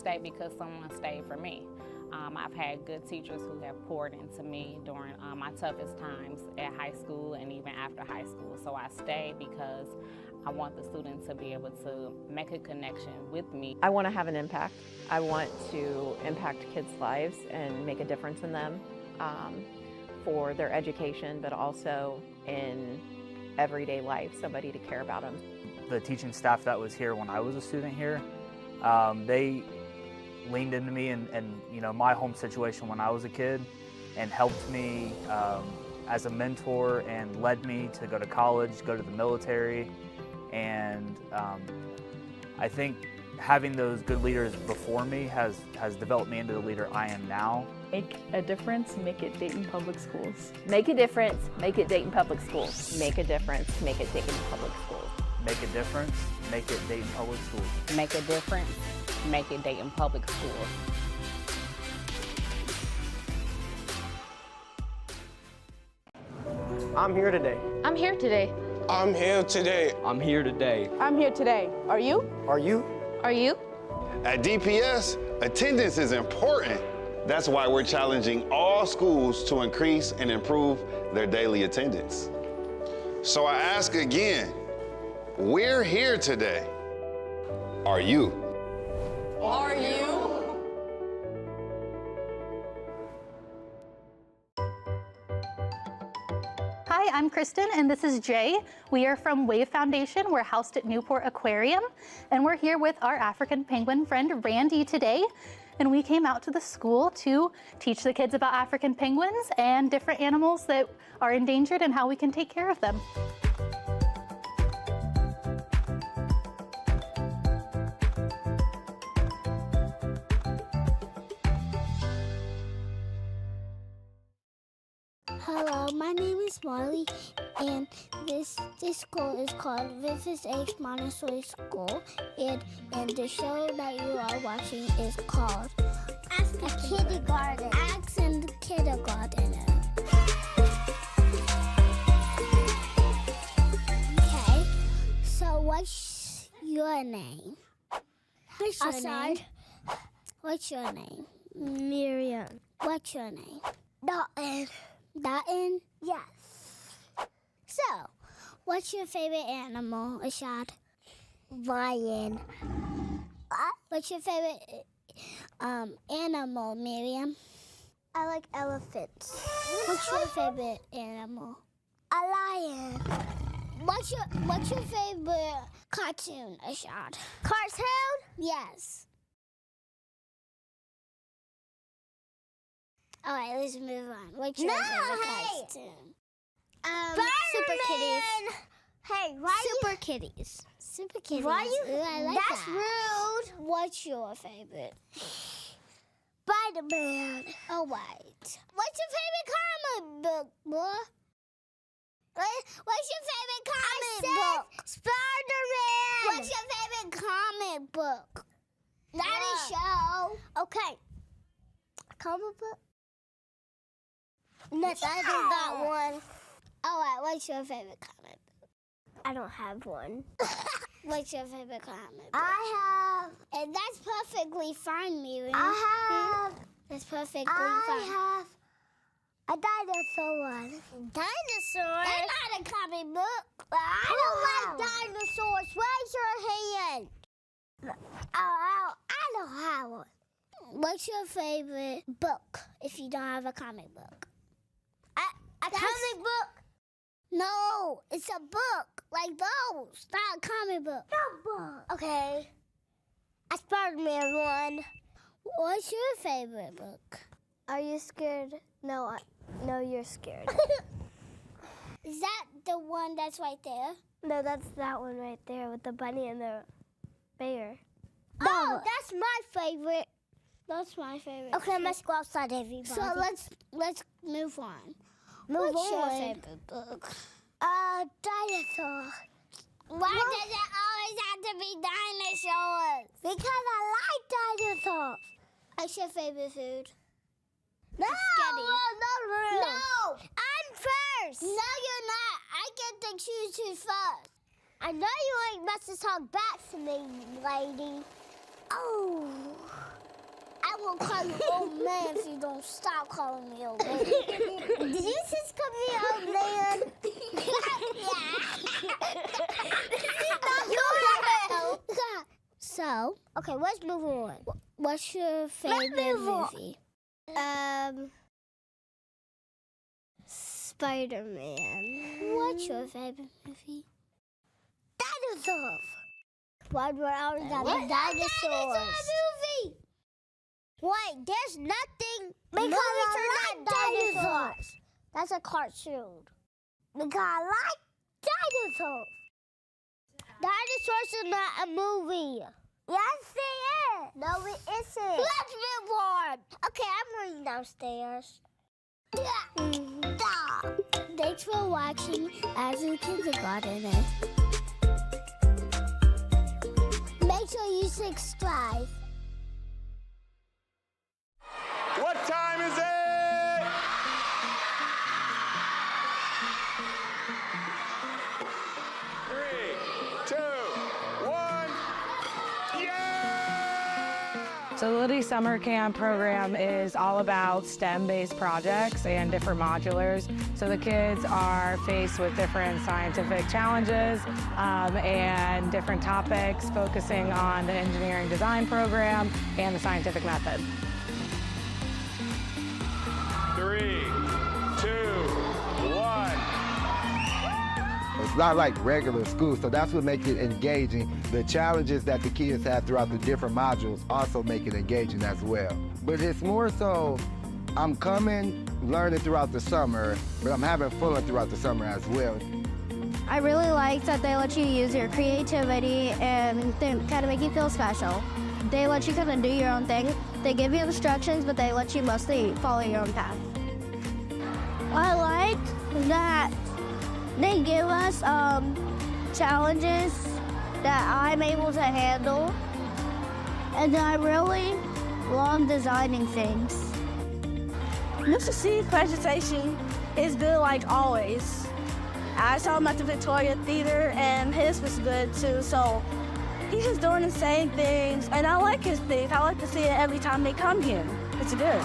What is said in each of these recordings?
stay because someone stayed for me. I've had good teachers who have poured into me during my toughest times at high school and even after high school. So I stay because I want the students to be able to make a connection with me. I want to have an impact. I want to impact kids' lives and make a difference in them for their education, but also in everyday life, somebody to care about them. The teaching staff that was here when I was a student here, they leaned into me and you know, my home situation when I was a kid and helped me as a mentor and led me to go to college, go to the military. And I think having those good leaders before me has developed me into the leader I am now. Make a difference, make it Dayton Public Schools. Make a difference, make it Dayton Public Schools. Make a difference, make it Dayton Public Schools. Make a difference, make it Dayton Public Schools. Make a difference, make it Dayton Public Schools. I'm here today. I'm here today. I'm here today. I'm here today. I'm here today. Are you? Are you? Are you? At DPS, attendance is important. That's why we're challenging all schools to increase and improve their daily attendance. So I ask again, we're here today. Are you? Are you? Hi, I'm Kristen and this is Jay. We are from Wave Foundation. We're housed at Newport Aquarium and we're here with our African penguin friend Randy today. And we came out to the school to teach the kids about African penguins and different animals that are endangered and how we can take care of them. Hello, my name is Molly, and this school is called Rufus H. Montessori School, and the show that you are watching is called Ask a Kindergarten. Ask the Kindergartner. Okay, so what's your name? What's your name? What's your name? Miriam. What's your name? Dalton. Dalton? Yes. So, what's your favorite animal, Ashad? Lion. What's your favorite animal, Miriam? I like elephants. What's your favorite animal? A lion. What's your favorite cartoon, Ashad? Cartoon? Yes. All right, let's move on. What's your favorite cartoon? Super Kitties. Hey, why Super Kitties. Super Kitties. Why you? Ooh, I like that's that. Rude. What's your favorite? Spider-Man. Oh, wait. What's your favorite comic book, boy? What's your favorite comic book? Spider-Man. What's your favorite comic book? Not a show. Okay. Comic book? Yes, I think that one. All right, what's your favorite comic book? I don't have one. What's your favorite comic book? I have. And that's perfectly fine, Miriam. I have. That's perfectly fine. I have a dinosaur one. Dinosaur? That's not a comic book. I don't like dinosaurs. Raise your hand. I don't have one. What's your favorite book if you don't have a comic book? A comic book? No, it's a book, like those, not a comic book. No book. Okay. A Spider-Man one. What's your favorite book? Are you scared? No, no, you're scared. Is that the one that's right there? No, that's that one right there with the bunny and the bear. Oh, that's my favorite. That's my favorite. Okay, let's go outside, everybody. So let's move on. What's your favorite book? Dinosaur. Why does it always have to be dinosaurs? Because I like dinosaurs. What's your favorite food? No, no. I'm first. No, you're not. I get to choose who's first. I know you ain't supposed to talk back to me, lady. Oh. will call you old man if you don't stop calling me old man. Did you just call me old man? So, okay, let's move on. What's your favorite movie? Spider-Man. What's your favorite movie? Dinosaurs. Why were our dinosaurs? Movie. Wait, there's nothing because they're not dinosaurs. That's a cartoon. Because I like dinosaurs. Dinosaurs are not a movie. Yes, it is. No, it isn't. Let's move on. Okay, I'm going downstairs. Thanks for watching As a Kindergartener. Make sure you subscribe. What time is it? So the Lily Summer Camp program is all about STEM-based projects and different modulars. So the kids are faced with different scientific challenges and different topics, focusing on the engineering design program and the scientific method. 3, 2, 1. It's not like regular school, so that's what makes it engaging. The challenges that the kids have throughout the different modules also make it engaging as well. But it's more so, I'm coming, learning throughout the summer, but I'm having fun throughout the summer as well. I really like that they let you use your creativity and they kind of make you feel special. They let you kind of do your own thing. They give you instructions, but they let you mostly follow your own path. I like that they give us challenges that I'm able to handle, and I really love designing things. Mr. C's presentation is good like always. I saw him at the Victoria Theater and his was good too, so he's just doing the same things, and I like his things. I like to see it every time they come here. It's good.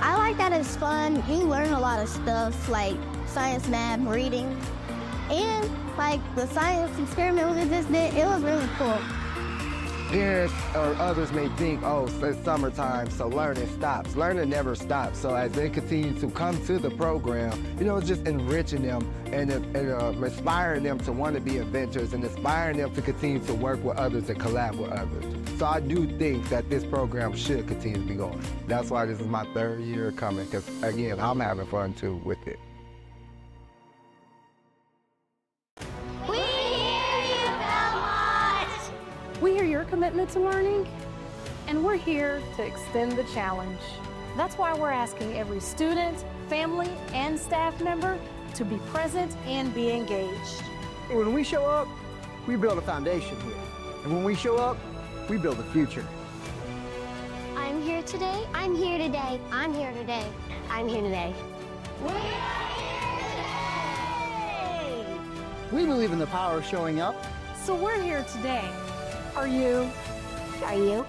I like that it's fun. You learn a lot of stuff like science, math, reading, and like the science experiment we just did, it was really cool. Parents or others may think, oh, it's summertime, so learning stops. Learning never stops. So as they continue to come to the program, you know, it's just enriching them and inspiring them to want to be inventors and inspiring them to continue to work with others and collab with others. So I do think that this program should continue to be going. That's why this is my 3rd year coming, because again, I'm having fun too with it. We hear your commitment to learning, and we're here to extend the challenge. That's why we're asking every student, family, and staff member to be present and be engaged. When we show up, we build a foundation here. And when we show up, we build a future. I'm here today. I'm here today. I'm here today. I'm here today. We believe in the power of showing up. So we're here today. Are you? Are you?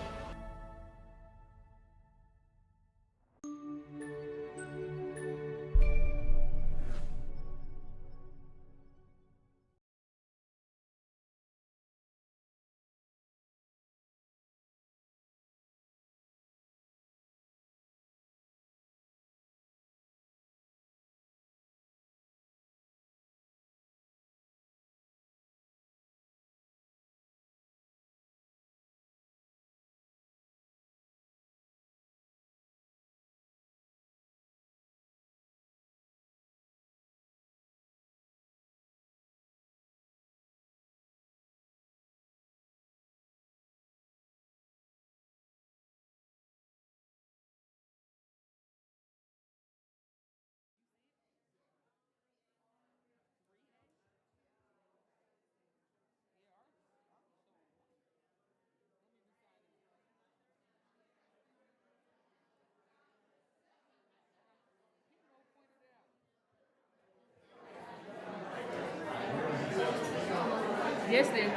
Yes, dear.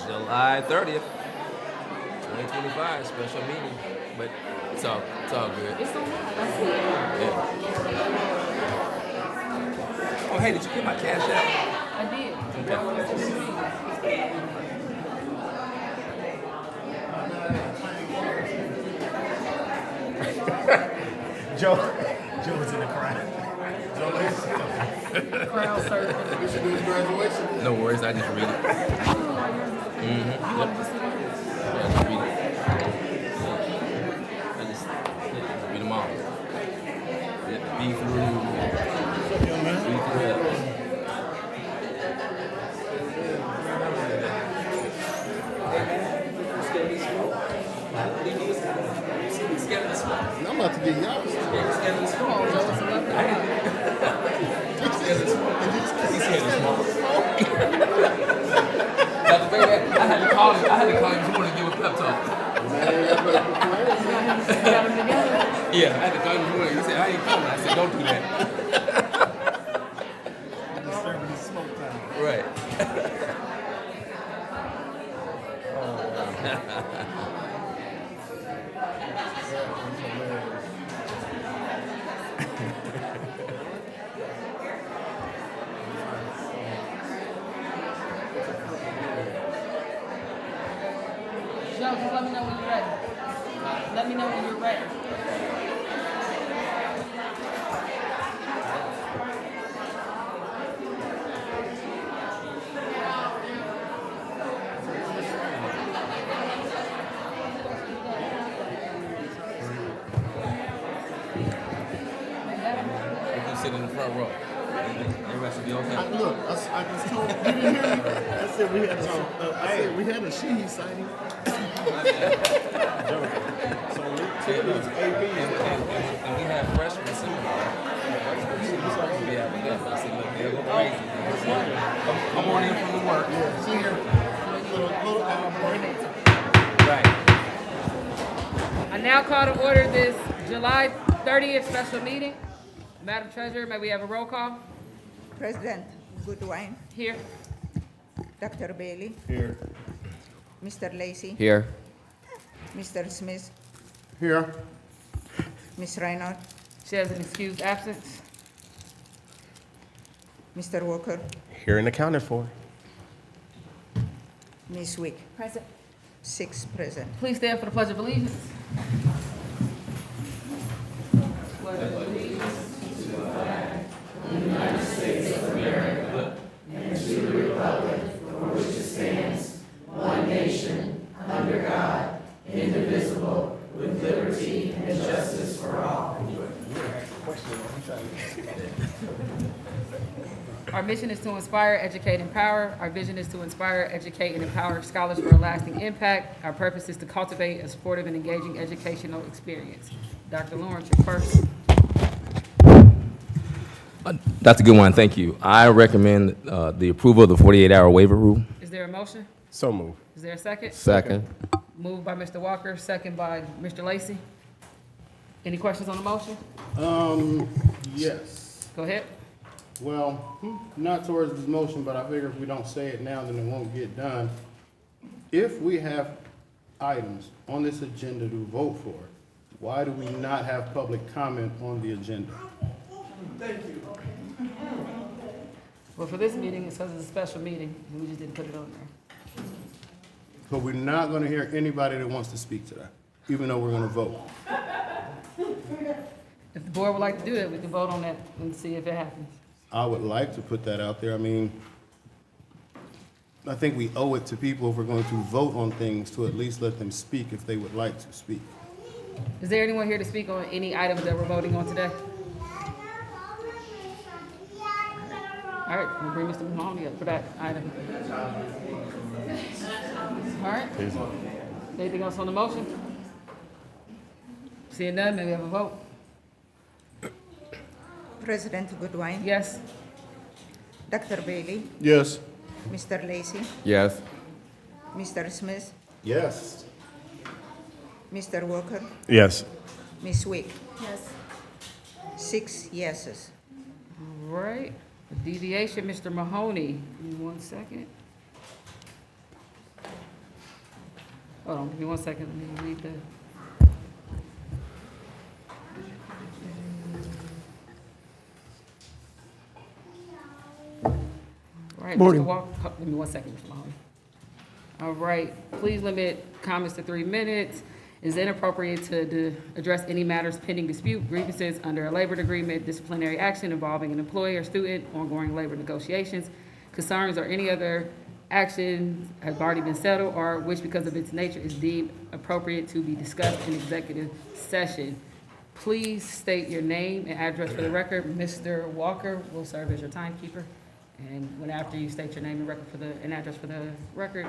July 30th, 2025, special meeting. But it's all good. It's on Yeah. Oh, hey, did you get my cash out? I did. Joe was in the crowd. Crowd surfing. We should do his graduation. No worries, I just read it. Mm-hmm. Yep. Yeah, I just read it. I just read them all. Be through. I'm about to get y'all. He's scared of smoke. Dr. Baby, I had to call him. You wanted to give a pep talk. Yeah, I had to call him. He said, I ain't coming. I said, don't do that. Right. Joe, just let me know when you're ready. Let me know when you're ready. You can sit in the front row. Everybody should be okay. Look, I just told you didn't hear me. I said we had a she signing. And we have freshmen seminar. We have them. I said, look, they'll go crazy. Come on in from the work. See here, little Right. I now call to order this July 30th special meeting. Madam Treasurer, may we have a roll call? President Goodwin. Here. Dr. Bailey. Here. Mr. Lacey. Here. Mr. Smith. Here. Ms. Reinhardt. She has an excused absence. Mr. Walker. Here and accounted for. Ms. Wick. Present. 6 present. Please stand for the Pledge of Allegiance. Pledge of allegiance to the flag of the United States of America and to the republic for which it stands, one nation, under God, indivisible, with liberty and justice for all. Our mission is to inspire, educate, and empower. Our vision is to inspire, educate, and empower scholars for a lasting impact. Our purpose is to cultivate a supportive and engaging educational experience. Dr. Lawrence, you're first. Dr. Goodwin, thank you. I recommend the approval of the 48-hour waiver rule. Is there a motion? So moved. Is there a second? Second. Moved by Mr. Walker, second by Mr. Lacey. Any questions on the motion? Yes. Go ahead. Well, not towards this motion, but I figure if we don't say it now, then it won't get done. If we have items on this agenda to vote for, why do we not have public comment on the agenda? Thank you. Well, for this meeting, it's because it's a special meeting, and we just didn't put it on there. But we're not gonna hear anybody that wants to speak to that, even though we're gonna vote. If the board would like to do that, we can vote on that and see if it happens. I would like to put that out there. I mean, I think we owe it to people if we're going to vote on things to at least let them speak if they would like to speak. Is there anyone here to speak on any items that we're voting on today? All right, we'll bring Mr. Mahoney up for that item. All right. Anything else on the motion? Seeing none, may we have a vote? President Goodwin. Yes. Dr. Bailey. Yes. Mr. Lacey. Yes. Mr. Smith. Yes. Mr. Walker. Yes. Ms. Wick. Yes. 6 yeses. All right, deviation, Mr. Mahoney. Give me 1 second. Hold on, give me 1 second, let me read the. All right, Morning. Mr. Walker, give me 1 second, Mr. Mahoney. All right, please limit comments to 3 minutes. Is it inappropriate to address any matters pending dispute, grievances under a labor agreement, disciplinary action involving an employee or student, ongoing labor negotiations, concerns, or any other action has already been settled or which because of its nature is deemed appropriate to be discussed in executive session? Please state your name and address for the record. Mr. Walker will serve as your timekeeper. And when after you state your name and record and address for the record,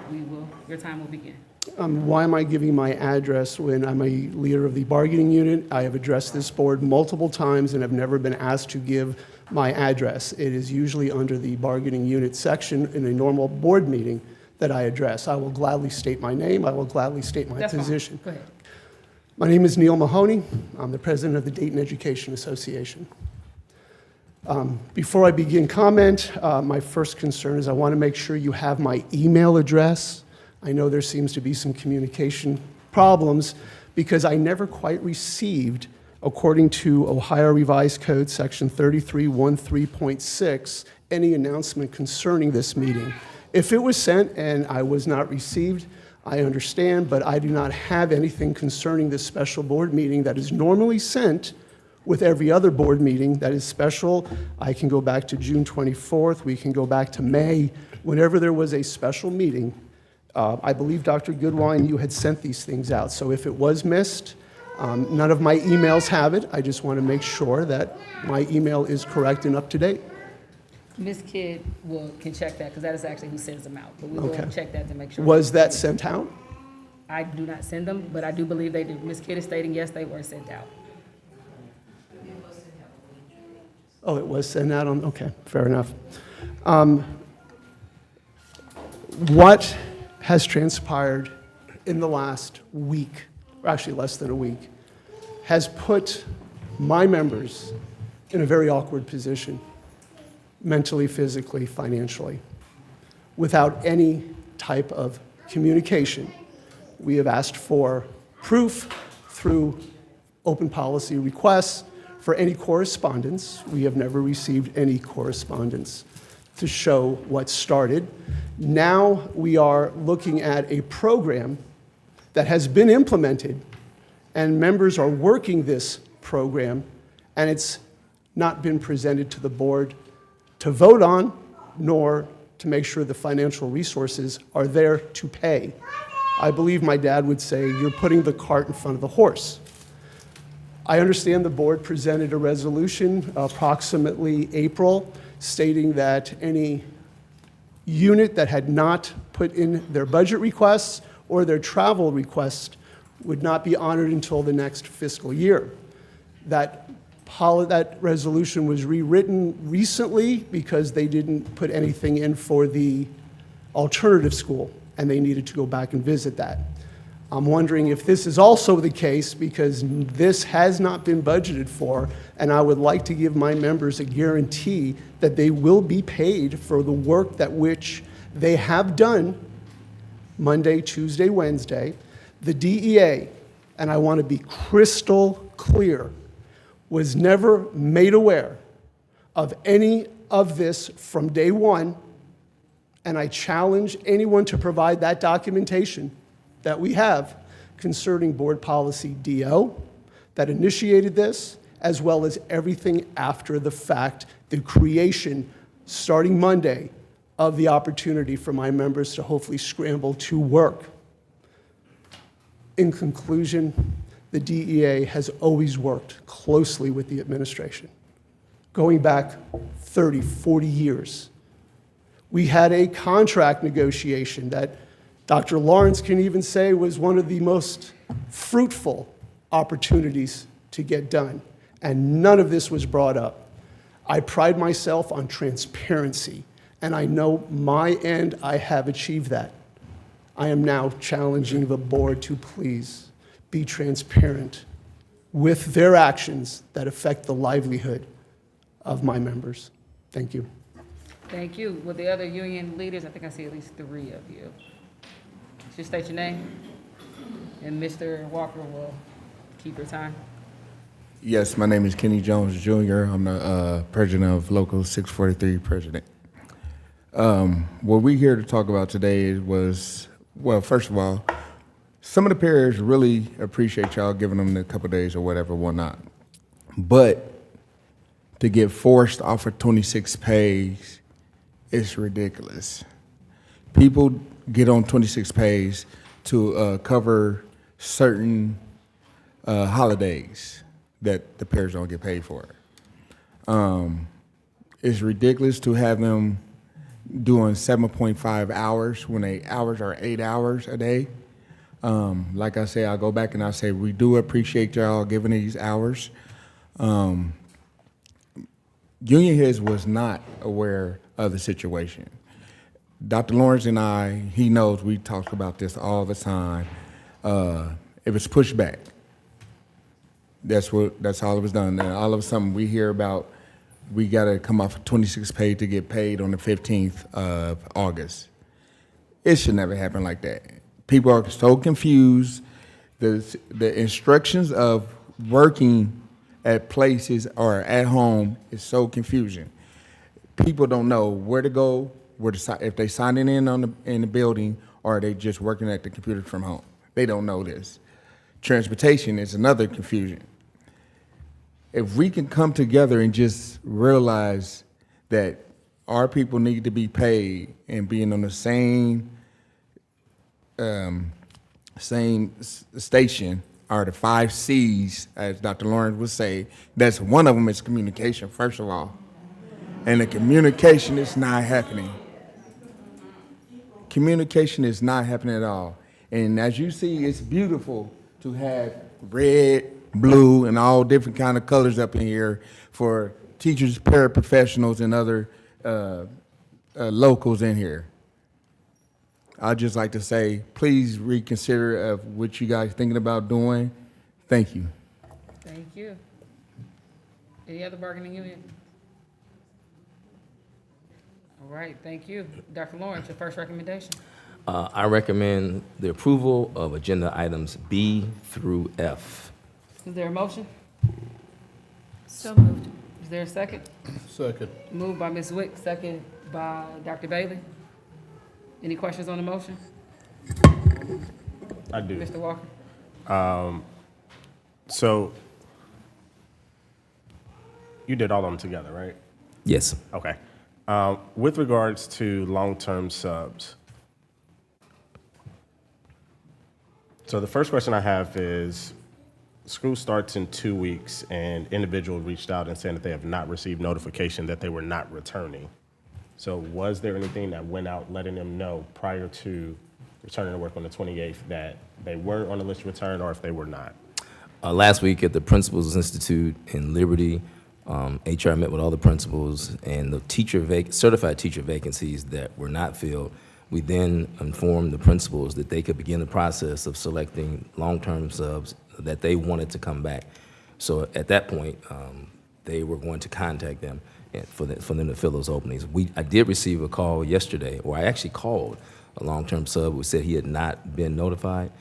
your time will begin. Why am I giving my address when I'm a leader of the bargaining unit? I have addressed this board multiple times and have never been asked to give my address. It is usually under the bargaining unit section in a normal board meeting that I address. I will gladly state my name. I will gladly state my position. Go ahead. My name is Neil Mahoney. I'm the president of the Dayton Education Association. Before I begin comment, my first concern is I want to make sure you have my email address. I know there seems to be some communication problems because I never quite received, according to Ohio Revised Code section 3313.6, any announcement concerning this meeting. If it was sent and I was not received, I understand, but I do not have anything concerning this special board meeting that is normally sent with every other board meeting that is special. I can go back to June 24th, we can go back to May, whenever there was a special meeting. I believe, Dr. Goodwine, you had sent these things out. So if it was missed, none of my emails have it. I just want to make sure that my email is correct and up to date. Ms. Kidd can check that because that is actually who sends them out. But we will check that to make sure. Was that sent out? I do not send them, but I do believe they did. Ms. Kidd is stating yes, they were sent out. Oh, it was sent out on, okay, fair enough. What has transpired in the last week, or actually less than a week, has put my members in a very awkward position, mentally, physically, financially, without any type of communication. We have asked for proof through open policy requests for any correspondence. We have never received any correspondence to show what started. Now we are looking at a program that has been implemented and members are working this program, and it's not been presented to the board to vote on, nor to make sure the financial resources are there to pay. I believe my dad would say, you're putting the cart in front of the horse. I understand the board presented a resolution approximately April stating that any unit that had not put in their budget requests or their travel request would not be honored until the next fiscal year. That resolution was rewritten recently because they didn't put anything in for the alternative school, and they needed to go back and visit that. I'm wondering if this is also the case because this has not been budgeted for, and I would like to give my members a guarantee that they will be paid for the work that which they have done Monday, Tuesday, Wednesday. The DEA, and I want to be crystal clear, was never made aware of any of this from day one, and I challenge anyone to provide that documentation that we have concerning board policy DO that initiated this, as well as everything after the fact, the creation, starting Monday, of the opportunity for my members to hopefully scramble to work. In conclusion, the DEA has always worked closely with the administration, going back 30, 40 years. We had a contract negotiation that Dr. Lawrence can even say was one of the most fruitful opportunities to get done, and none of this was brought up. I pride myself on transparency, and I know my end, I have achieved that. I am now challenging the board to please be transparent with their actions that affect the livelihood of my members. Thank you. Thank you. With the other union leaders, I think I see at least 3 of you. Just state your name, and Mr. Walker will keep your time. Yes, my name is Kenny Jones Jr. I'm the president of Local 643 president. What we're here to talk about today was, well, first of all, some of the parents really appreciate y'all giving them a couple days or whatever, whatnot. But to get forced off of 26 pays is ridiculous. People get on 26 pays to cover certain holidays that the parents don't get paid for. It's ridiculous to have them doing 7.5 hours when they hours are 8 hours a day. Like I say, I go back and I say, we do appreciate y'all giving these hours. Union Heads was not aware of the situation. Dr. Lawrence and I, he knows we talk about this all the time. It was pushed back. That's all it was done. And all of a sudden we hear about we got to come off of 26 pay to get paid on the 15th of August. It should never happen like that. People are so confused. The instructions of working at places or at home is so confusing. People don't know where to go, if they signing in in the building, or are they just working at the computer from home. They don't know this. Transportation is another confusion. If we can come together and just realize that our people need to be paid and being on the same station, are the 5 C's, as Dr. Lawrence would say. That's one of them is communication, first of all. And the communication is not happening. Communication is not happening at all. And as you see, it's beautiful to have red, blue, and all different kind of colors up in here for teachers, paraprofessionals, and other locals in here. I'd just like to say, please reconsider of what you guys thinking about doing. Thank you. Thank you. Any other bargaining union? All right, thank you. Dr. Lawrence, your first recommendation. I recommend the approval of agenda items B through F. Is there a motion? So moved. Is there a second? Second. Moved by Ms. Wick, second by Dr. Bailey. Any questions on the motion? I do. Mr. Walker? So you did all of them together, right? Yes. Okay. With regards to long-term subs, so the first question I have is, school starts in 2 weeks, and individual reached out and saying that they have not received notification that they were not returning. So was there anything that went out letting them know prior to returning to work on the 28th that they were on the list to return, or if they were not? Last week at the Principals Institute in Liberty, HR met with all the principals, and the certified teacher vacancies that were not filled, we then informed the principals that they could begin the process of selecting long-term subs that they wanted to come back. So at that point, they were going to contact them for them to fill those openings. I did receive a call yesterday, or I actually called a long-term sub who said he had not been notified,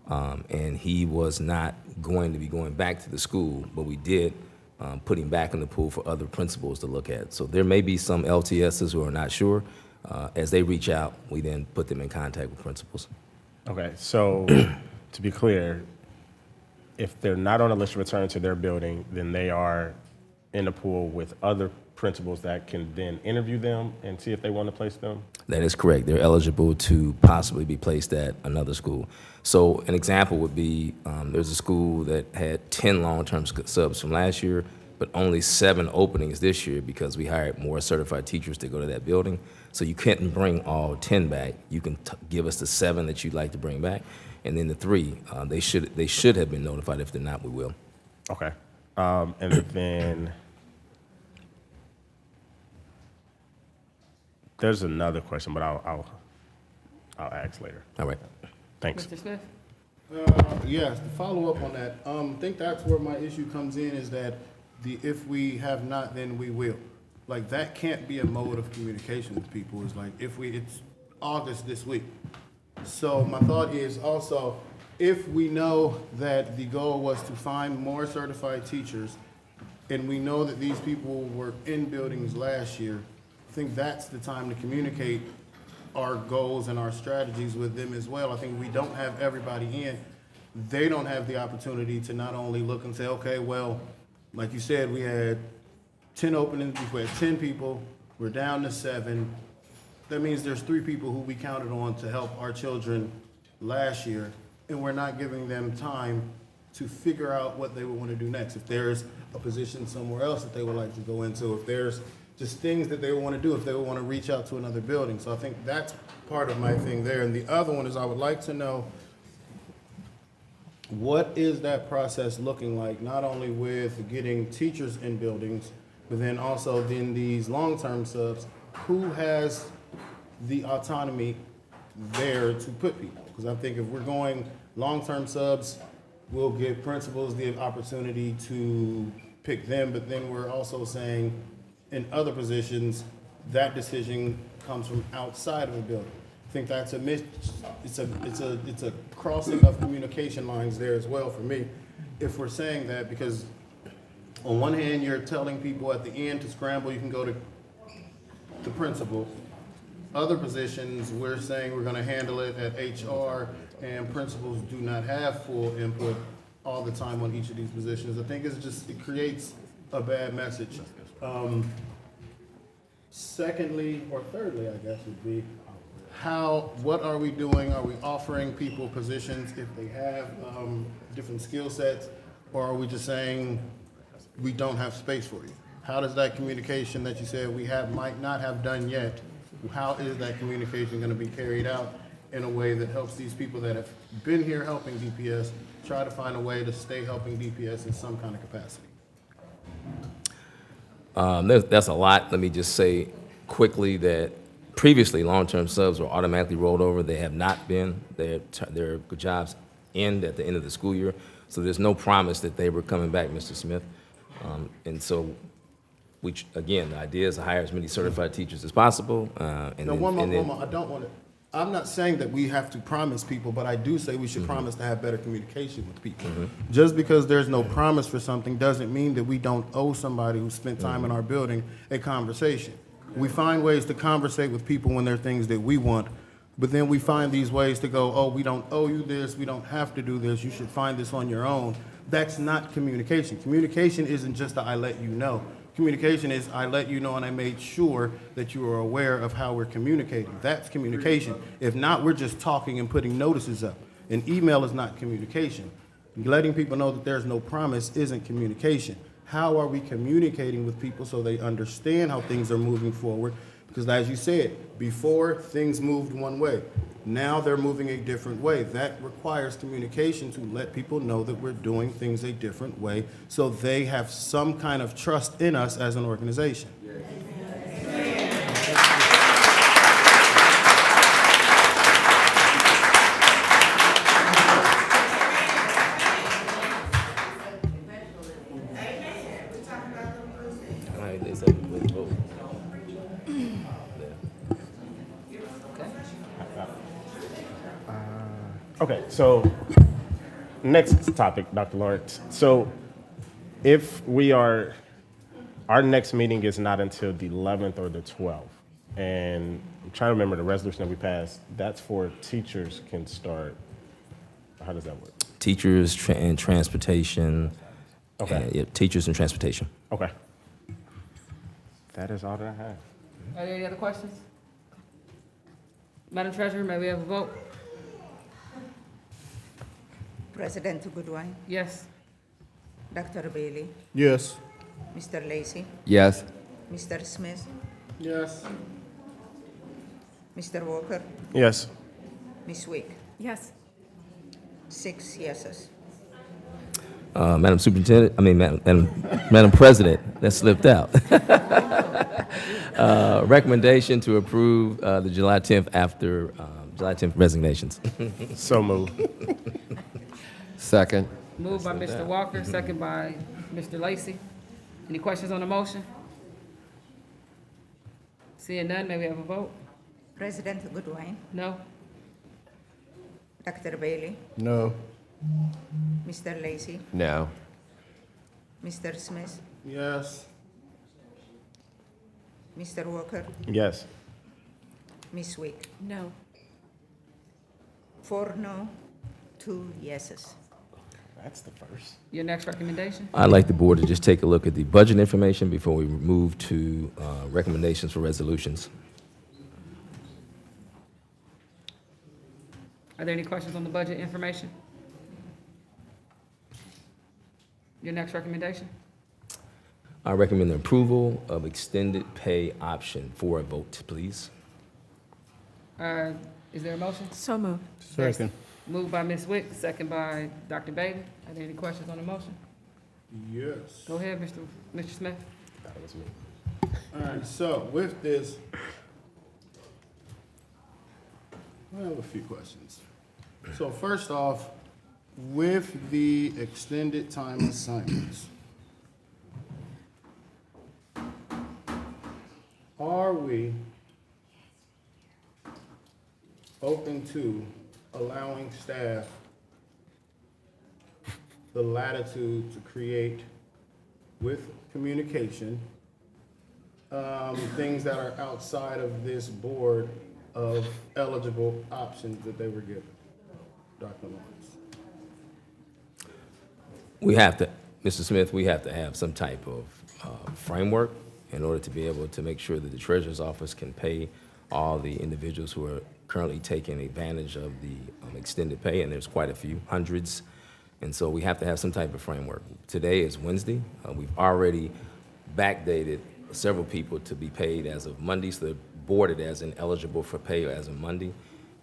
and he was not going to be going back to the school, but we did put him back in the pool for other principals to look at. So there may be some LTSs who are not sure. As they reach out, we then put them in contact with principals. Okay, so to be clear, if they're not on a list to return to their building, then they are in the pool with other principals that can then interview them and see if they want to place them? That is correct. They're eligible to possibly be placed at another school. So an example would be, there's a school that had 10 long-term subs from last year, but only 7 openings this year because we hired more certified teachers to go to that building. So you couldn't bring all 10 back. You can give us the 7 that you'd like to bring back, and then the 3, they should have been notified. If they're not, we will. Okay. And then there's another question, but I'll ask later. All right. Thanks. Mr. Smith? Yes, to follow up on that, I think that's where my issue comes in, is that if we have not, then we will. Like, that can't be a mode of communication with people, is like, it's August this week. So my thought is also, if we know that the goal was to find more certified teachers, and we know that these people were in buildings last year, I think that's the time to communicate our goals and our strategies with them as well. I think we don't have everybody in. They don't have the opportunity to not only look and say, okay, well, like you said, we had 10 openings, we had 10 people, we're down to 7. That means there's 3 people who we counted on to help our children last year, and we're not giving them time to figure out what they would want to do next. If there's a position somewhere else that they would like to go into, if there's just things that they would want to do, if they would want to reach out to another building. So I think that's part of my thing there. And the other one is, I would like to know, what is that process looking like, not only with getting teachers in buildings, but then also then these long-term subs, who has the autonomy there to put people? Because I think if we're going long-term subs, we'll give principals the opportunity to pick them, but then we're also saying in other positions, that decision comes from outside of a building. I think that's it's a crossing of communication lines there as well for me, if we're saying that, because on one hand, you're telling people at the end to scramble, you can go to the principal. Other positions, we're saying we're gonna handle it at HR, and principals do not have full input all the time on each of these positions. I think it creates a bad message. Secondly, or thirdly, I guess would be, what are we doing? Are we offering people positions if they have different skill sets, or are we just saying we don't have space for you? How does that communication that you said we might not have done yet, how is that communication going to be carried out in a way that helps these people that have been here helping DPS try to find a way to stay helping DPS in some kind of capacity? That's a lot. Let me just say quickly that previously long-term subs were automatically rolled over. They have not been. Their jobs end at the end of the school year. So there's no promise that they were coming back, Mr. Smith. And so, again, the idea is to hire as many certified teachers as possible. One more. I don't want to. I'm not saying that we have to promise people, but I do say we should promise to have better communication with people. Just because there's no promise for something doesn't mean that we don't owe somebody who spent time in our building a conversation. We find ways to conversate with people when there are things that we want, but then we find these ways to go, oh, we don't owe you this, we don't have to do this, you should find this on your own. That's not communication. Communication isn't just a I let you know. Communication is I let you know and I made sure that you are aware of how we're communicating. That's communication. If not, we're just talking and putting notices up. An email is not communication. Letting people know that there's no promise isn't communication. How are we communicating with people so they understand how things are moving forward? Because as you said, before things moved one way. Now they're moving a different way. That requires communication to let people know that we're doing things a different way so they have some kind of trust in us as an organization. Okay, so next topic, Dr. Lawrence. So if our next meeting is not until the 11th or the 12th, and I'm trying to remember the resolution that we passed, that's for teachers can start. How does that work? Teachers and transportation. Okay. Yeah, teachers and transportation. Okay. That is all that I have. Are there any other questions? Madam Treasurer, may we have a vote? President Goodwin, Yes. Dr. Bailey, Yes. Mr. Lacy, Yes. Mr. Smith, Yes. Mr. Walker, Yes. Ms. Wick. Yes. 6 yeses. Madam Superintendent, Madam President, that slipped out. Recommendation to approve the July 10th after July 10th resignations. So moved. Second. Moved by Mr. Walker, second by Mr. Lacy. Any questions on the motion? Seeing none, may we have a vote? President Goodwin, No? Dr. Bailey, No. Mr. Lacy, No. Mr. Smith, Yes. Mr. Walker, Yes. Ms. Wick. No. 4 no, 2 yeses. That's the first. Your next recommendation? I'd like the board to just take a look at the budget information before we move to recommendations for resolutions. Are there any questions on the budget information? Your next recommendation? I recommend the approval of extended pay option for a vote, please. Is there a motion? So moved. Second. Moved by Ms. Wick, second by Dr. Bailey. Are there any questions on the motion? Yes. Go ahead, Mr. Smith. That was me. All right, so with this, I have a few questions. So first off, with the extended time assignments, are we open to allowing staff the latitude to create with communication things that are outside of this board of eligible options that they were given? Dr. Lawrence. We have to, Mr. Smith, we have to have some type of framework in order to be able to make sure that the treasurer's office can pay all the individuals who are currently taking advantage of the extended pay, and there's quite a few, hundreds. And so we have to have some type of framework. Today is Wednesday. We've already backdated several people to be paid as of Monday, so they're boarded as ineligible for pay as of Monday.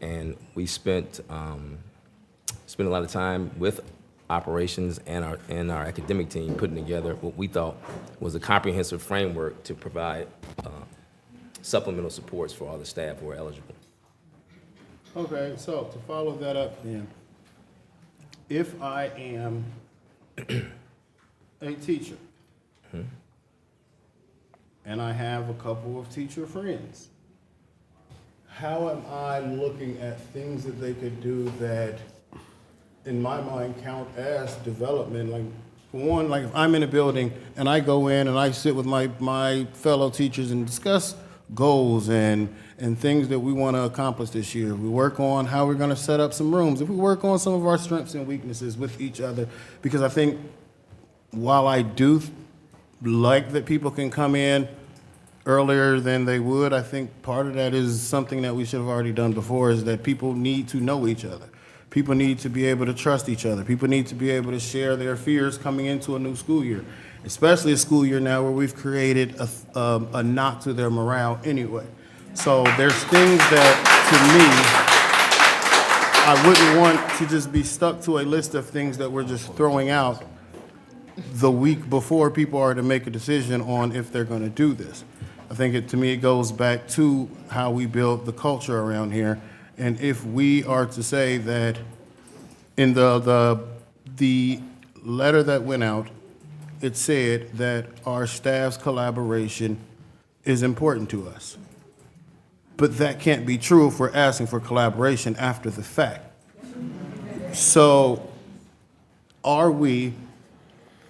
And we spent a lot of time with operations and our academic team putting together what we thought was a comprehensive framework to provide supplemental supports for all the staff who are eligible. Okay, so to follow that up then, if I am a teacher and I have a couple of teacher friends, how am I looking at things that they could do that in my mind count as development? Like, for one, like if I'm in a building and I go in and I sit with my fellow teachers and discuss goals and things that we want to accomplish this year. We work on how we're going to set up some rooms. If we work on some of our strengths and weaknesses with each other, because I think while I do like that people can come in earlier than they would, I think part of that is something that we should have already done before, is that people need to know each other. People need to be able to trust each other. People need to be able to share their fears coming into a new school year, especially a school year now where we've created a knock to their morale anyway. So there's things that, to me, I wouldn't want to just be stuck to a list of things that we're just throwing out the week before people are to make a decision on if they're going to do this. I think to me, it goes back to how we build the culture around here. And if we are to say that in the letter that went out, it said that our staff's collaboration is important to us. But that can't be true if we're asking for collaboration after the fact. So are we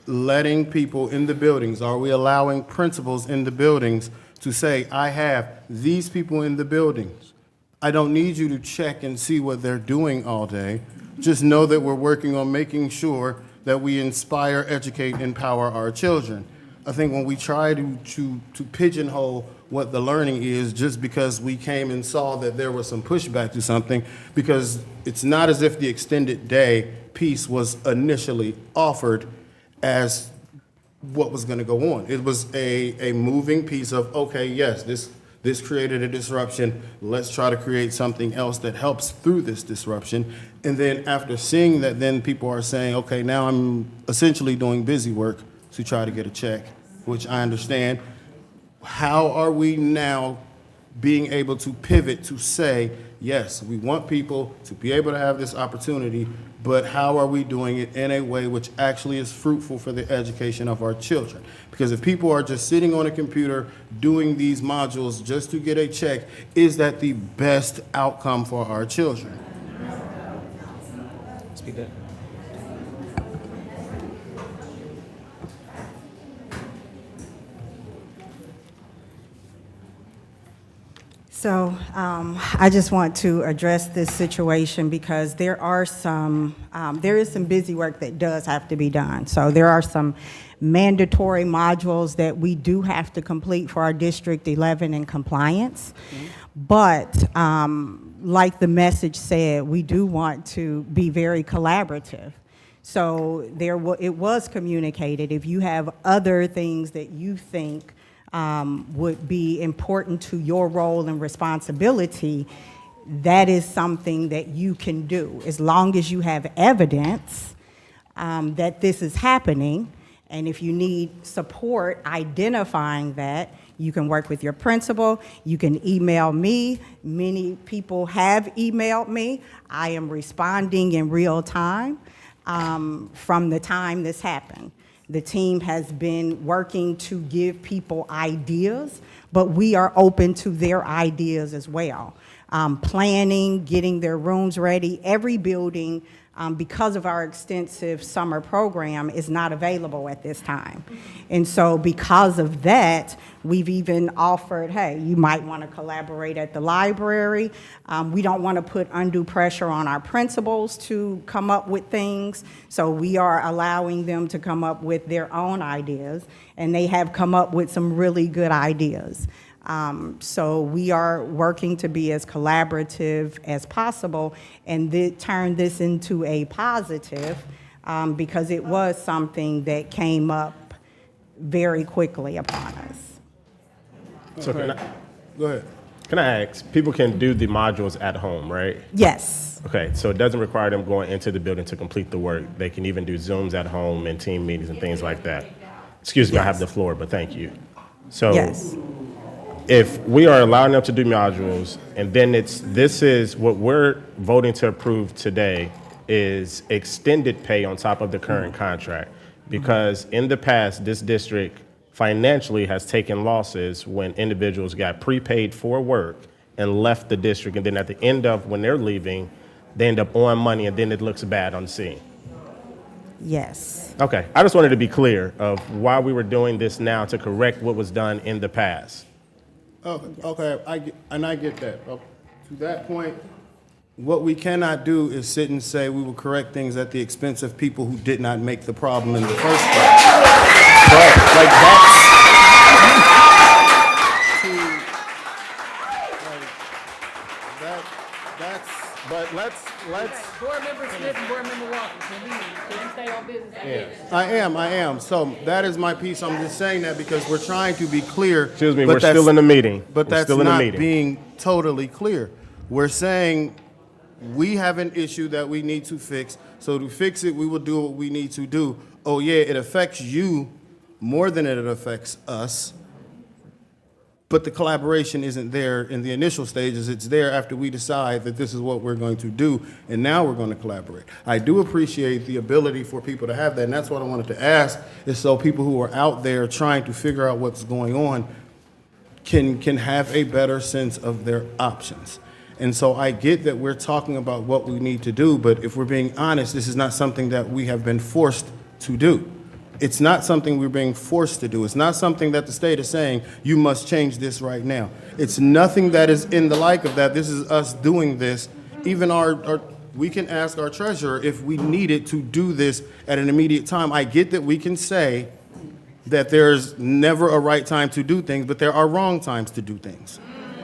letting people in the buildings, are we allowing principals in the buildings to say, I have these people in the buildings. I don't need you to check and see what they're doing all day. Just know that we're working on making sure that we inspire, educate, empower our children. I think when we try to pigeonhole what the learning is just because we came and saw that there was some pushback to something, because it's not as if the extended day piece was initially offered as what was going to go on. It was a moving piece of, okay, yes, this created a disruption. Let's try to create something else that helps through this disruption. And then after seeing that, then people are saying, okay, now I'm essentially doing busy work to try to get a check, which I understand. How are we now being able to pivot to say, yes, we want people to be able to have this opportunity, but how are we doing it in a way which actually is fruitful for the education of our children? Because if people are just sitting on a computer doing these modules just to get a check, is that the best outcome for our children? Speak that. So I just want to address this situation because there is some busy work that does have to be done. So there are some mandatory modules that we do have to complete for our District 11 in compliance. But like the message said, we do want to be very collaborative. So it was communicated. If you have other things that you think would be important to your role and responsibility, that is something that you can do as long as you have evidence that this is happening. And if you need support identifying that, you can work with your principal. You can email me. Many people have emailed me. I am responding in real time from the time this happened. The team has been working to give people ideas, but we are open to their ideas as well. Planning, getting their rooms ready. Every building, because of our extensive summer program, is not available at this time. And so because of that, we've even offered, hey, you might want to collaborate at the library. We don't want to put undue pressure on our principals to come up with things, so we are allowing them to come up with their own ideas, and they have come up with some really good ideas. So we are working to be as collaborative as possible and turn this into a positive because it was something that came up very quickly upon us. So Go ahead. Can I ask, people can do the modules at home, right? Yes. Okay, so it doesn't require them going into the building to complete the work. They can even do Zooms at home and team meetings and things like that. Excuse me, I have the floor, but thank you. So yes. If we are allowing them to do modules, and then this is what we're voting to approve today is extended pay on top of the current contract. Because in the past, this district financially has taken losses when individuals got prepaid for work and left the district, and then at the end of when they're leaving, they end up owing money, and then it looks bad on the scene. Yes. Okay, I just wanted to be clear of why we were doing this now to correct what was done in the past. Oh, okay, I get that. To that point, what we cannot do is sit and say we will correct things at the expense of people who did not make the problem in the first place. But like but let's. Board Member Smith and Board Member Walker, can we stay on business? Yeah. I am. So that is my piece. I'm just saying that because we're trying to be clear. Excuse me, we're still in the meeting. But We're that's still in the not meeting. being totally clear. We're saying we have an issue that we need to fix. So to fix it, we will do what we need to do. Oh yeah, it affects you more than it affects us. But the collaboration isn't there in the initial stages. It's there after we decide that this is what we're going to do, and now we're going to collaborate. I do appreciate the ability for people to have that, and that's what I wanted to ask, is so people who are out there trying to figure out what's going on can have a better sense of their options. And so I get that we're talking about what we need to do, but if we're being honest, this is not something that we have been forced to do. It's not something we're being forced to do. It's not something that the state is saying, you must change this right now. It's nothing that is in the like of that. This is us doing this. Even we can ask our treasurer if we needed to do this at an immediate time. I get that we can say that there's never a right time to do things, but there are wrong times to do things.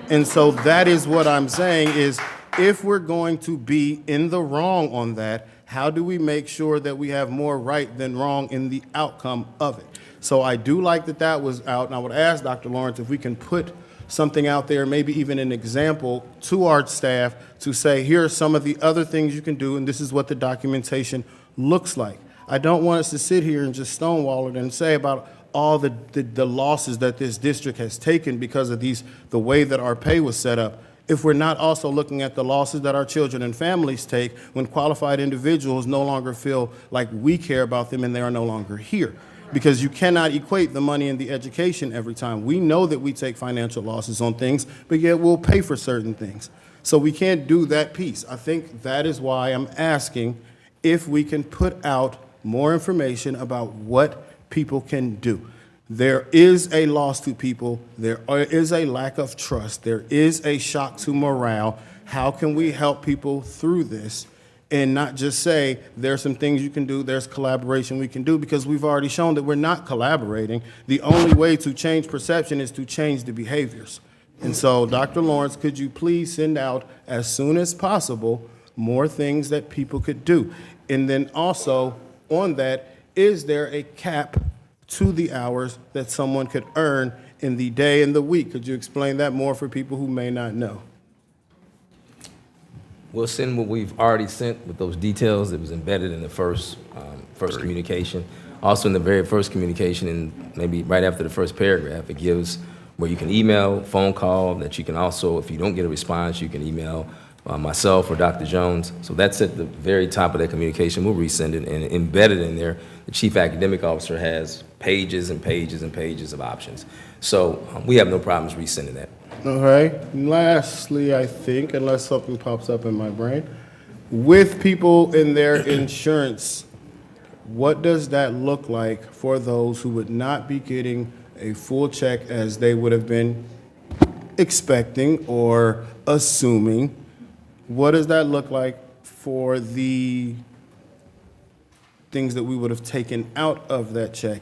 And so that is what I'm saying is, if we're going to be in the wrong on that, how do we make sure that we have more right than wrong in the outcome of it? So I do like that that was out, and I would ask Dr. Lawrence if we can put something out there, maybe even an example to our staff to say, here are some of the other things you can do, and this is what the documentation looks like. I don't want us to sit here and just stonewall it and say about all the losses that this district has taken because of the way that our pay was set up, if we're not also looking at the losses that our children and families take when qualified individuals no longer feel like we care about them and they are no longer here. Because you cannot equate the money and the education every time. We know that we take financial losses on things, but yet we'll pay for certain things. So we can't do that piece. I think that is why I'm asking if we can put out more information about what people can do. There is a loss to people. There is a lack of trust. There is a shock to morale. How can we help people through this and not just say there's some things you can do, there's collaboration we can do, because we've already shown that we're not collaborating. The only way to change perception is to change the behaviors. And so, Dr. Lawrence, could you please send out as soon as possible more things that people could do? And then also on that, is there a cap to the hours that someone could earn in the day and the week? Could you explain that more for people who may not know? We'll send what we've already sent with those details. It was embedded in the first communication. Also in the very first communication, and maybe right after the first paragraph, it gives where you can email, phone call, that you can also, if you don't get a response, you can email myself or Dr. Jones. So that's at the very top of that communication. We'll resend it, and embedded in there, the chief academic officer has pages and pages and pages of options. So we have no problems resending that. All right. Lastly, I think, unless something pops up in my brain, with people in their insurance, what does that look like for those who would not be getting a full check as they would have been expecting or assuming? What does that look like for the things that we would have taken out of that check?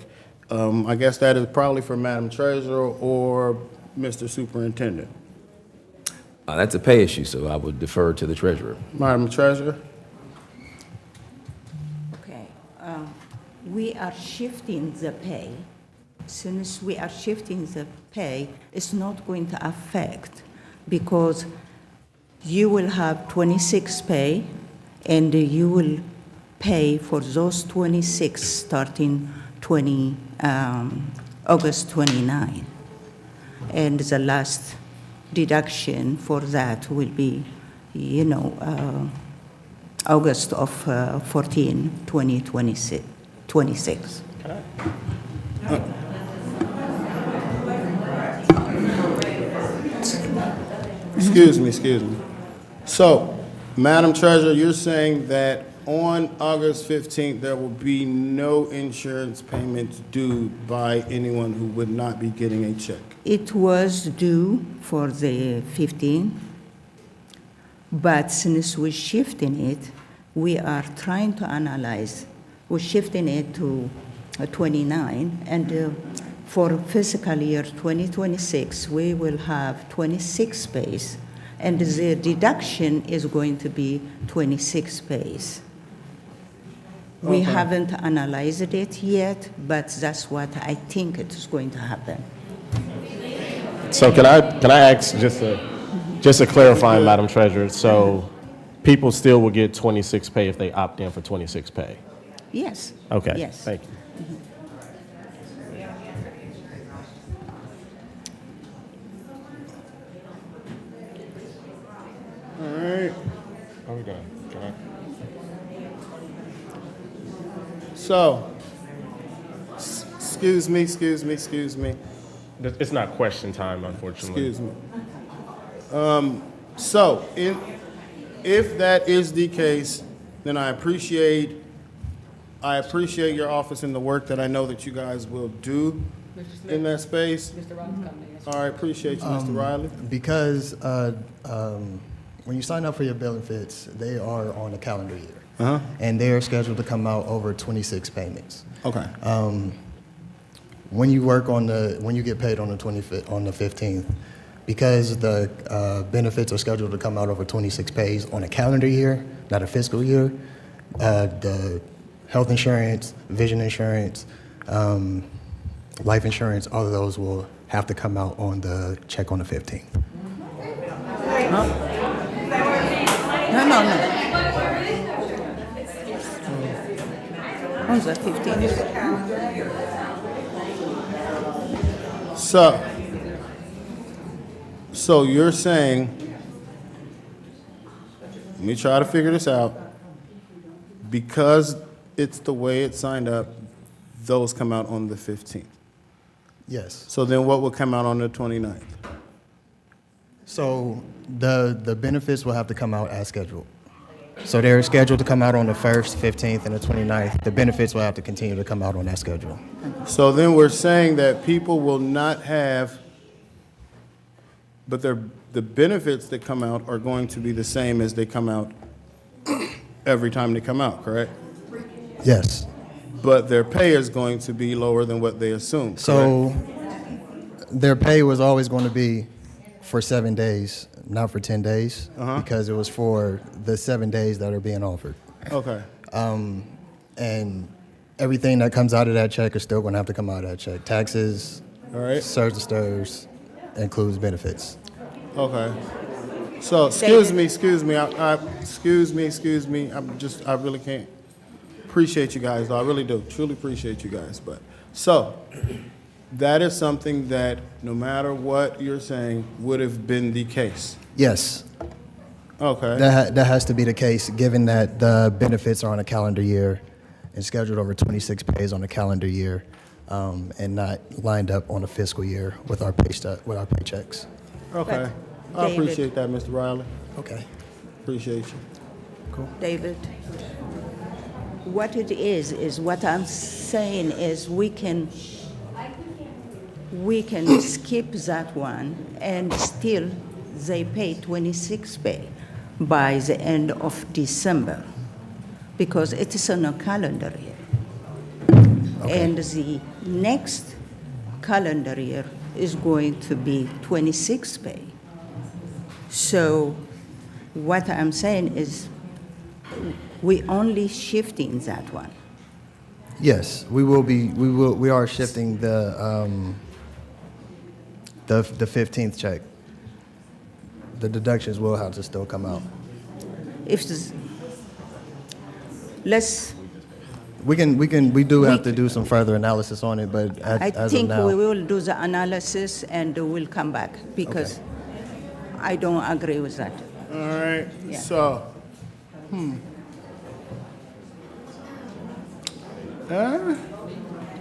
I guess that is probably for Madam Treasurer or Mr. Superintendent. That's a pay issue, so I would defer to the treasurer. Madam Treasurer? Okay. We are shifting the pay. Since we are shifting the pay, it's not going to affect, because you will have 26 pay, and you will pay for those 26 starting August 29. And the last deduction for that will be, August of 14, 2026. Excuse me. So, Madam Treasurer, you're saying that on August 15th, there will be no insurance payments due by anyone who would not be getting a check? It was due for the 15th, but since we're shifting it, we are trying to analyze. We're shifting it to 29, and for fiscal year 2026, we will have 26 pays, and the deduction is going to be 26 pays. We Okay. haven't analyzed it yet, but that's what I think it is going to happen. So can I ask just to clarify, Madam Treasurer, so people still will get 26 pay if they opt in for 26 pay? Yes. Okay. Yes. Thank you. All right. Are we done? Can I? So, excuse me. It's not question time, unfortunately. Excuse me. So, if that is the case, then I appreciate your office and the work that I know that you guys will do in that space. Mr. Riley's coming to All right, appreciate you, Mr. Riley. Because when you sign up for your benefits, they are on a calendar year. Uh-huh. And they are scheduled to come out over 26 payments. Okay. When you get paid on the 15th, because the benefits are scheduled to come out over 26 pays on a calendar year, not a fiscal year, the health insurance, vision insurance, life insurance, all of those will have to come out on the check on the 15th. No. On the 15th. So you're saying, let me try to figure this out. Because it's the way it's signed up, those come out on the 15th. Yes. So then what would come out on the 29th? So the benefits will have to come out as scheduled. So they're scheduled to come out on the 1st, 15th, and the 29th. The benefits will have to continue to come out on that schedule. So then we're saying that people will not have, but the benefits that come out are going to be the same as they come out every time they come out, correct? Yes. But their pay is going to be lower than what they assumed, So their pay was always going to be for 7 days, not for 10 days, because it was for the 7 days that are being offered. Okay. And everything that comes out of that check is still going to have to come out of that check. Taxes, all right, surge and stirs, includes benefits. Okay. So, excuse me. I really can't. Appreciate you guys, though. I really do. Truly appreciate you guys. But, so, that is something that, no matter what you're saying, would have been the case. Yes. Okay. That has to be the case, given that the benefits are on a calendar year and scheduled over 26 pays on a calendar year, and not lined up on a fiscal year with our paychecks. Okay. I appreciate that, Mr. Riley. Okay. Appreciate you. Cool. David, what it is what I'm saying is we can skip that one and still they pay 26 pay by the end of December because it is on a calendar year. Okay. And the next calendar year is going to be 26 pay. So what I'm saying is we only shifting that one. Yes, we are shifting the 15th check. The deductions will have to still come out. We do have to do some further analysis on it, but I think we will do the analysis and we'll come back because I don't agree with that. All right. Yeah. So, all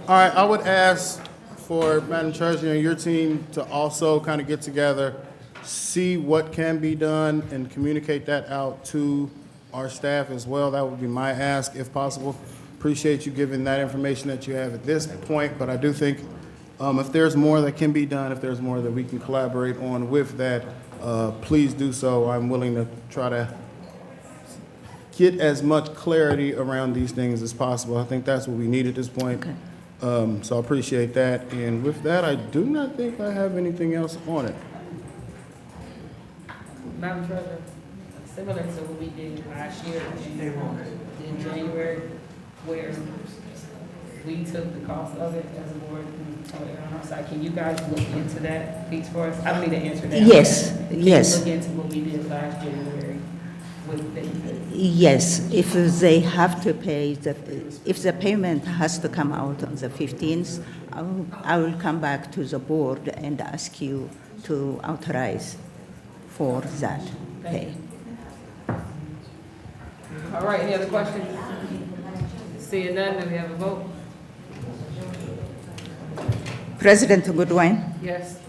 right, I would ask for Madam Treasurer and your team to also kind of get together, see what can be done, and communicate that out to our staff as well. That would be my ask, if possible. Appreciate you giving that information that you have at this point, but I do think if there's more that can be done, if there's more that we can collaborate on with that, please do so. I'm willing to try to get as much clarity around these things as possible. I think that's what we need at this point. Okay. So I appreciate that. And with that, I do not think I have anything else on it. Madam Treasurer, similar to what we did last year in January, where we took the cost of it as a board and told it on our side. Can you guys look into that piece for us? I don't need to answer that. Yes, Can yes. you look into what we did last January with benefits? Yes, if they have to pay, if the payment has to come out on the 15th, I will come back to the board and ask you to authorize for that pay. All right, any other questions? Seeing none, do we have a vote? President Goodwin? Yes.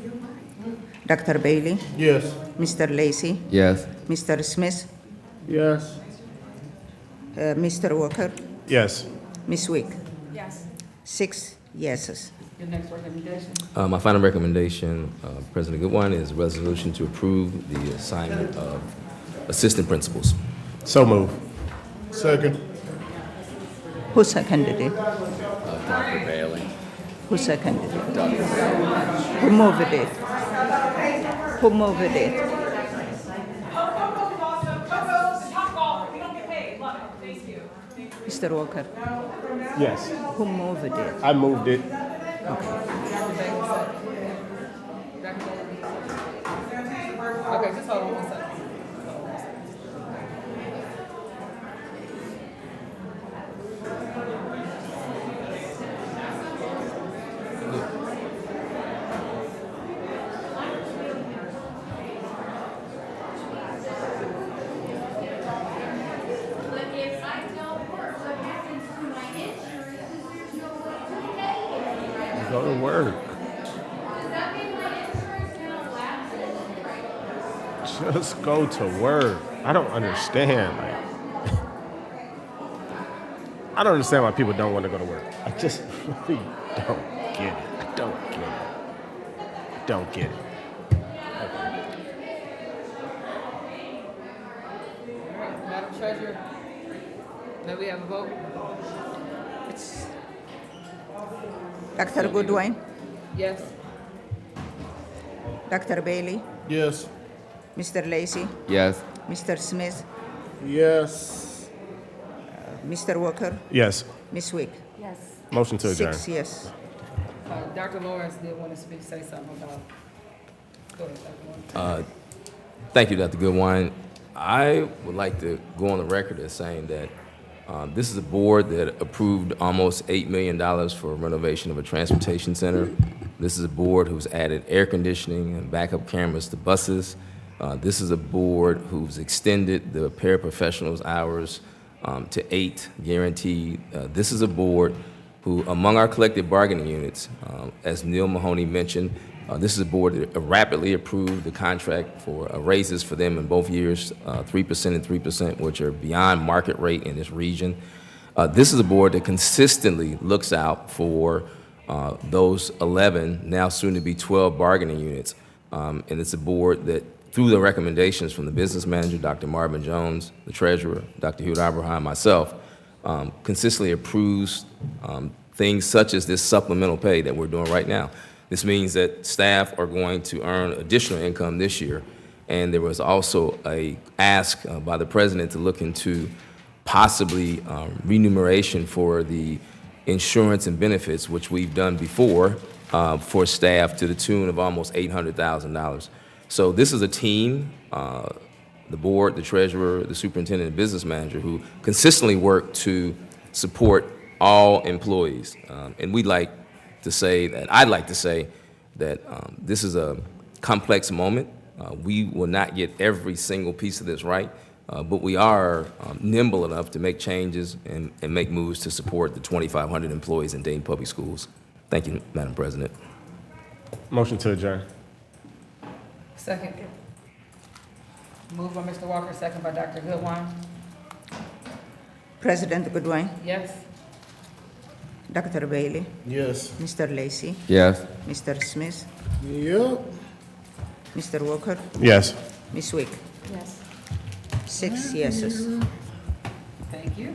Dr. Bailey? Yes. Mr. Lacy? Yes. Mr. Smith? Yes. Mr. Walker? Yes. Ms. Wick? Yes. 6 yeses. Your next recommendation? My final recommendation, President Goodwin, is a resolution to approve the assignment of assistant principals. So move. Second. Who seconded it? Dr. Bailey. Who seconded it? Dr. Bailey. Who moved it? Who moved it? Mr. Walker? Yes. Who moved it? I moved it. Okay, just hold on one second. work. Just go to work. I don't understand. Like, I don't understand why people don't want to go to work. I just really don't get it. I don't get it. I don't get it. Madam Treasurer, may we have a vote? Dr. Goodwin, Yes. Dr. Bailey, Yes. Mr. Lacy, Yes. Mr. Smith, Yes. Mr. Walker, Yes. Ms. Wick. Yes. Motion to adjourn. 6 yes. Dr. Lawrence did want to say something about. Go ahead, Dr. Lawrence. Thank you, Dr. Goodwine. I would like to go on the record as saying that this is a board that approved almost $8 million for renovation of a transportation center. This is a board who's added air conditioning and backup cameras to buses. This is a board who's extended the paraprofessionals' hours to 8, guaranteed. This is a board who, among our collective bargaining units, as Neil Mahoney mentioned, this is a board that rapidly approved the contract for raises for them in both years, 3% and 3%, which are beyond market rate in this region. This is a board that consistently looks out for those 11, now soon to be 12 bargaining units. And it's a board that, through the recommendations from the business manager, Dr. Marvin Jones, the treasurer, Dr. Hugh Abraham, myself, consistently approves things such as this supplemental pay that we're doing right now. This means that staff are going to earn additional income this year. And there was also a ask by the president to look into possibly remuneration for the insurance and benefits, which we've done before for staff to the tune of almost $800,000. So this is a team, the board, the treasurer, the superintendent, and business manager who consistently work to support all employees. And we'd like to say that, I'd like to say that this is a complex moment. We will not get every single piece of this right, but we are nimble enough to make changes and make moves to support the 2,500 employees in Dayton Public Schools. Thank you, Madam President. Motion to adjourn. Second. Moved by Mr. Walker, second by Dr. Goodwine. President Goodwin, Yes. Dr. Bailey, Yes. Mr. Lacy, Yes. Mr. Smith, Yep. Mr. Walker, Yes. Ms. Wick. Yes. 6 yeses. Thank you.